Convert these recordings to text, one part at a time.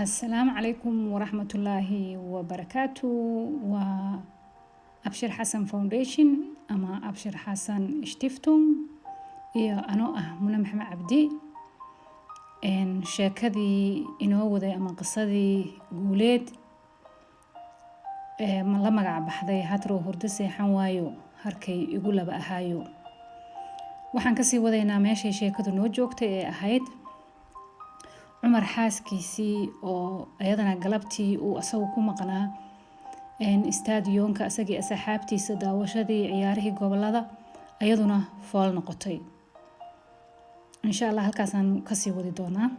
السلام عليكم ورحمة الله وبركاته. وأبشر حسن فاونديشن أما أبشر حسن اشتفتم أنا منى محمد عبدي إن شاكدي إنه وذا أما قصدي قوليد من لما قاعد بحذي هاترو هردسي حوايو هركي يقول بقى هايو waxaan kasii wadaynaa meeshay sheekadu noo joogtay ee ahayd Cumar xaaskiisii oo ayadana galabtii uu asagu ku maqnaa istaadiyonka asagii asxaabtiisa daawashadii ciyaarihii gobolada ayaduna fool noqotay insha Allah halkaasaan kasii wadi doonaa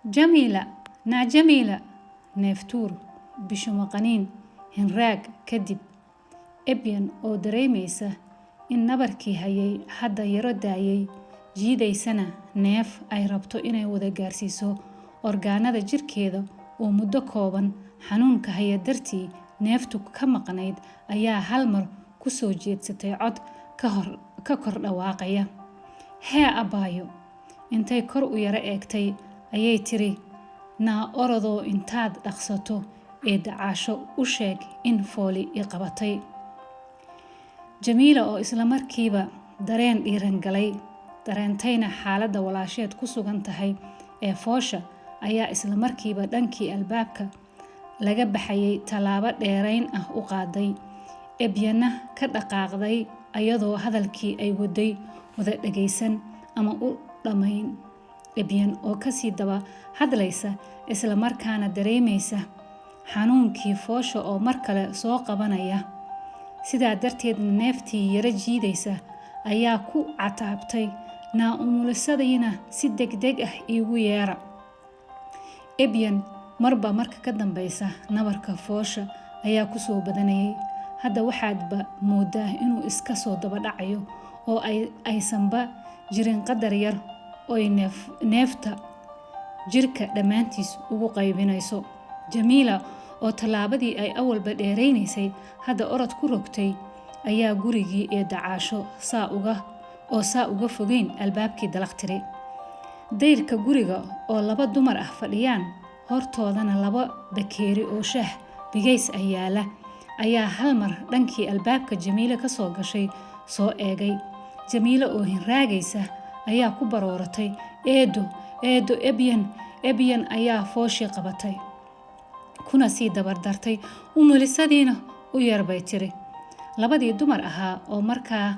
Jamila neeftuur bisho maqaniin hinraag kadib ebyan oo dareemaysa in nabarkii hayay hadda yaro daayay jiidaysana neef ay rabto inay wada gaarsiiso orgaanada jirkeeda oo muddo kooban xanuunka haya dartii neeftu ka maqnayd ayaa hal mar ku soo jeedsatay cod ka kor dhawaaqaya hee abaayo intay kor u yara eegtay ayay tiri naa orodoo intaad dhaqsato ee dacaasho u sheeg in fooli i qabatay Jamila oo isla markiiba dareen dhiiran galay dareentayna xaaladda walaasheed ku sugan tahay ee foosha ayaa isla markiiba dhankii albaabka laga baxayay talaabo dheerayn ah u qaaday ebyana ka dhaqaaqday ayadoo hadalkii ay waday wada dhageysan ama u dhamayn ebyan oo kasii daba hadlaysa isla markaana dareemaysa xanuunkii foosha oo mar kale soo qabanaya sidaa darteed neeftii yara jiidaysa ayaa ku cataabtay naa umulisadayna si degdeg ah iigu yeera ebyan marba marka ka dambaysa nabarka foosha ayaa ku soo badanayay hadda waxaadba moodaa inuu iska soo daba dhacayo oo aysanba jirin qadar yar oo neefta jirka dhammaantiis ugu qaybinayso Jamila oo talaabadii ay awalba dheeraynaysay hadda orod ku rogtay ayaa gurigii ee dacaasho saa uga fogeyn albaabkii dalaqtiray dayrka guriga oo laba dumar ah fadhiyaan hortoodana laba bakeeri oo shaah bigays ah yaala ayaa hal mar dhankii albaabka Jamila ka soo gashay soo eegay Jamila oo hinraagaysa ayaa ku barooratay eedo ebyan ayaa fooshii qabatay kuna sii dabardartay umulisadiina u yarbay tiri labadii dumar ahaa oo markaa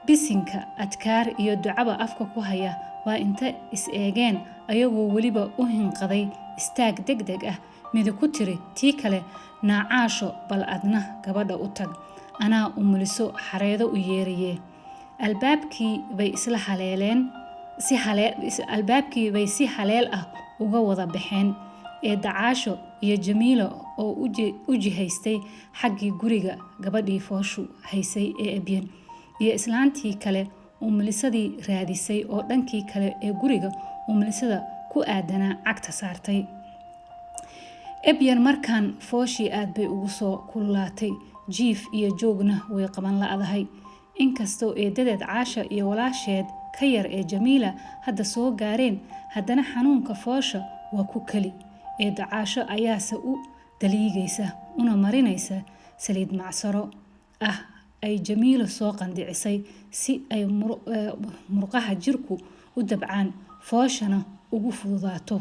bisinka adkaar iyo ducaba afka ku haya waa inta is eegeen ayagoo weliba u hinqaday istaag degdeg ah mid ku tiri tii kale naacaasho bal adna gabadha u tag anaa umuliso xareedo u yeeriyee albaabkii bay si haleel ah uga wada baxeen ee dacaasho iyo Jamila oo u jihaystay xaggii guriga gabadhii fooshu haysay ee ebyan iyo islaantii kale umulisadii raadisay oo dhankii kale ee guriga umulisada ku aadanaa cagta saartay ebyan markaan fooshii aad bay ugu soo kululaatay jiif iyo joogna way qaban la'adahay inkastoo eedadeed caasha iyo walaasheed ka yar ee Jamila hadda soo gaareen haddana xanuunka foosha waa ku kali ee dacaasho ayaase u daliigaysa una marinaysa saliid macsaro ah ay Jamila soo qandicisay si ay murqaha jirku u dabcaan fooshana ugu fududaato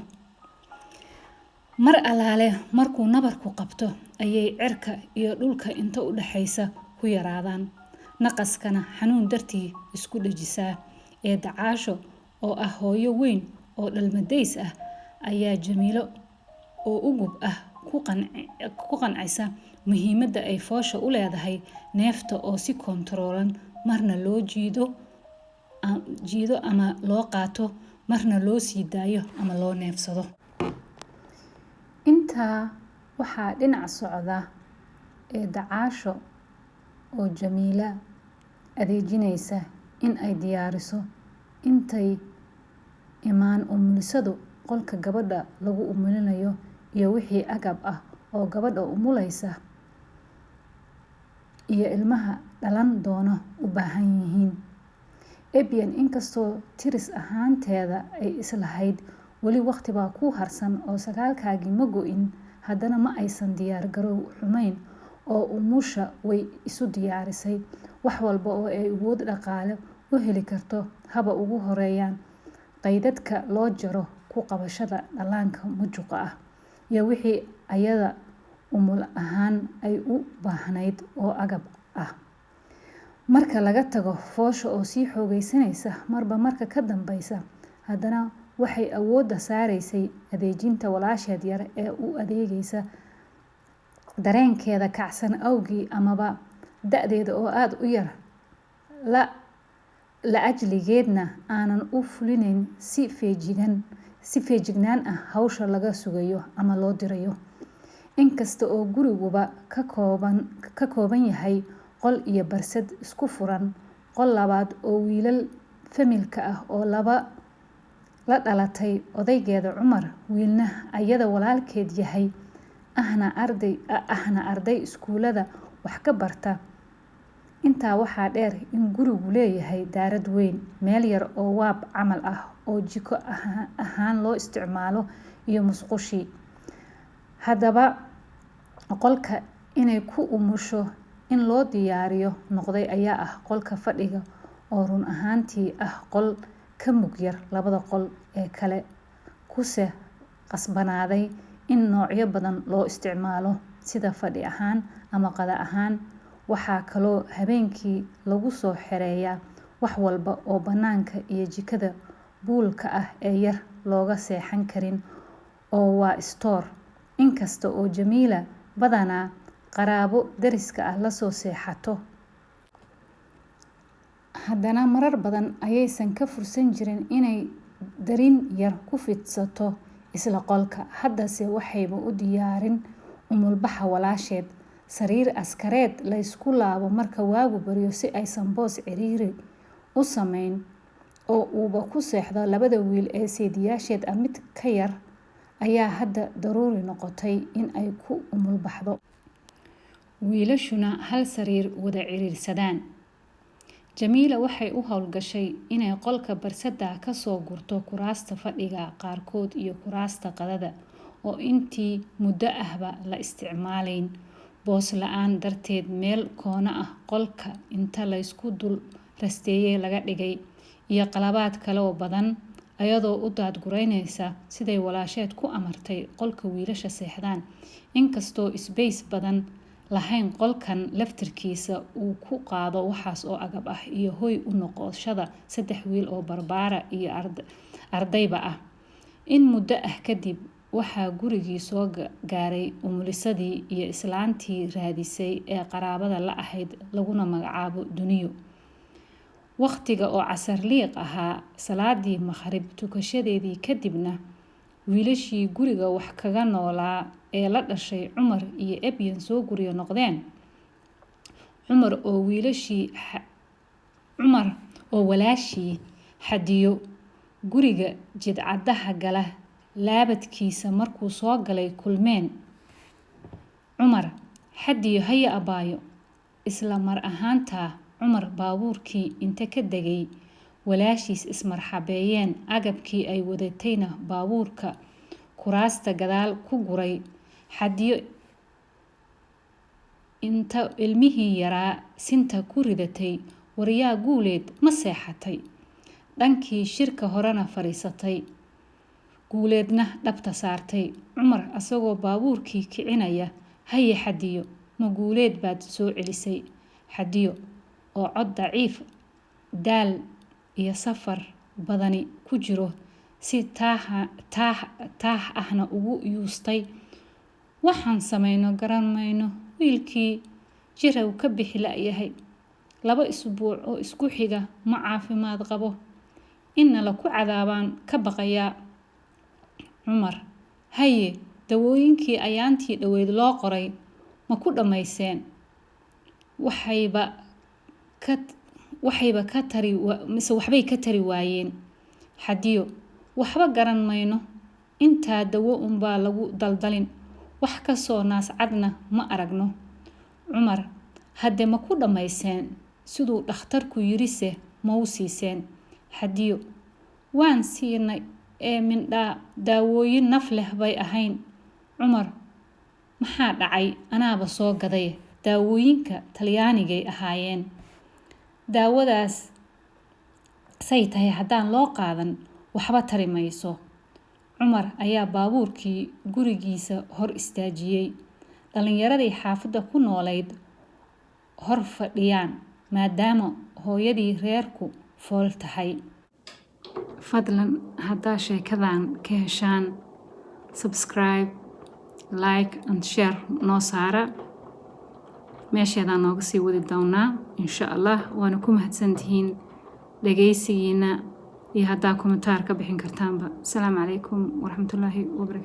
mar alaale markuu nabarku qabto ayay cirka iyo dhulka inta u dhaxaysa ku yaraadaan naqaskana xanuun dartii isku dhajisaa ee dacaasho oo ah hooyo weyn oo dhalmadays ah ayaa Jamila oo ugub ah ku qancisa muhiimadda ay foosha u leedahay neefta oo si kontaroolan marna loo jiido ama loo qaato marna loo sii daayo ama loo neefsado intaa waxaa dhinac socda ee dacaasho oo Jamila adeejinaysa in ay diyaariso intay imaan umulisadu qolka gabadha lagu umulinayo iyo wixii agab ah oo gabadha umulaysa iyo ilmaha dhalan doona u baahan yihiin Ebyan inkastoo tiris ahaanteeda ay islahayd weli waqti baa ku harsan oo sagaalkaagii ma go'in, haddana ma aysan diyaar garow xumayn oo umusha way isu diyaarisay wax walba oo ay awood dhaqaale u heli karto, haba ugu horeeyaan qaydadka loo jaro ku qabashada dhallaanka mujuqa ah iyo wixii ayada umul ahaan ay u baahnayd oo agab ah. Marka laga tago foosha oo sii xoogaysanaysa marba marka ka dambaysa, haddana waxay awoodda saaraysay adeejinta walaasheed yar ee u adeegaysa dareenkeeda kacsan awgii amaba da'deeda oo aad u yar la ajligeedna aanan u fulinayn si feejignaan ah hawsha laga sugayo ama loo dirayo. Inkasta oo guriguba ka kooban yahay qol iyo barsad isku furan, qol labaad oo wiilal familka ah oo laba la dhalatay odaygeeda Cumar, wiilna ayada walaalkeed yahay, ahna arday iskuulada wax ka barta. Intaa waxaa dheer in gurigu leeyahay daarad weyn, meel yar oo waab camal ah oo jiko ahaan loo isticmaalo iyo musqushii. Haddaba qolka inay ku umusho in loo diyaariyo noqday ayaa ah qolka fadhiga oo run ahaantii ah qol ka mug yar labada qol ee kale, kuse qasbanaaday in noocyo badan loo isticmaalo sida fadhi ahaan ama qada ahaan. Waxaa kaloo habeenkii lagu soo xereeyaa wax walba oo bannaanka iyo jikada buulka ah ee yar looga seexan karin oo waa stoor. Inkasta oo Jamiila badanaa qaraabo dariska ah lasoo seexato, haddana marar badan ayaysan ka fursan jirin inay darin yar ku fidsato isla qolka. Haddase waxayba u diyaarin umulbaxa walaasheed sariir askareed la isku laabo marka waagu baryo si aysan boos ciriiri u samayn oo uuba ku seexdo labada wiil ee seediyaasheed ah mid ka yar ayaa hadda daruuri noqotay in ay ku umulbaxdo, wiilashuna hal sariir wada ciriirsadaan. Jamiila waxay u howlgashay inay qolka barsada ka soo gurto kuraasta fadhiga qaarkood iyo kuraasta qadada oo intii muddo ahba la isticmaalayn boos la'aan darteed meel koona ah qolka inta la isku dul rasteeyay laga dhigay, iyo qalabaad kale oo badan ayadoo u daadgureynaysa siday walaasheed ku amartay qolka wiilasha seexdaan. Inkastoo isbays badan lahayn, qolkan laftirkiisa uu ku qaado waxaas oo agab ah iyo hoy u noqoshada 3 wiil oo barbaara iyo ardayba ah. In muddo ah kadib waxaa gurigii soo gaaray umulisadii iyo islaantii raadisay ee qaraabada la ahayd laguna magacaabo Duniyo. Waqtiga oo casar liiq ahaa, salaadii maqrib tukashadeedii kadibna wiilashii guriga wax kaga noolaa ee la dhashay Cumar iyo Ebyan soo guriyo noqdeen. Cumar oo walaashii Xadiyo guriga jidcadaha gala laabadkiisa markuu soo galay kulmeen. Cumar, Xadiyo haya abaayo. Isla mar ahaantaa Cumar baabuurkii inta ka degay walaashiis ismarxabeeyeen, agabkii ay wadatayna baabuurka kuraasta gadaal ku guray. Xadiyo inta ilmihii yaraa sinta ku ridatay, waryaa Guuleed ma seexatay? Dhankii shirka horena fariisatay, Guuleedna dhabta saartay. Cumar asagoo baabuurkii kicinaya, haye Xadiyo, ma Guuleed baad soo celisay? Xadiyo oo cod daciif, daal iyo safar badani ku jiro, si taah ahna ugu yuustay, waxaan samayno garan mayno, wiilkii jiraw ka bixi la'yahay, 2 isbuuc oo isku xiga ma caafimaad qabo, inna la ku cadaabaan ka baqayaa. Cumar, haye dawooyinkii ayaantii dhaweyd loo qoray ma ku dhammayseen? waxbay ka tari waayeen. Xadiyo, waxba garan mayno, intaa dawo unbaa lagu daldalin, wax ka soo naas cadna ma aragno. Cumar, hadde ma ku dhammayseen siduu dhakhtarku yirise ma u siiseen? Hadiyo: waan siinay mindhaa daawooyin naf leh bay ahayn. Cumar: maxaa dhacay? Anaaba soo gaday. Daawooyinka Talyaanigay ahaayeen. Daawadaas say tahay haddaan loo qaadan waxba tari mayso. Cumar ayaa baabuurkii gurigiisa hor istaajiyey. Dhalinyaradii xaafadda ku noolayd hor fadhiyaan maadaama hooyadii reerku fool tahay. Fadlan haddaa sheekadan ka heshaan, subscribe, like and share noo saara. meesheedaan nooga sii wadi doonaa insha Allah. waana ku mahadsantihiin dhageysigiina iyo haddaa kommentaar ka bixin kartaanba. Assalaamu calaykum waraxmatullaahi wabarakaatuh.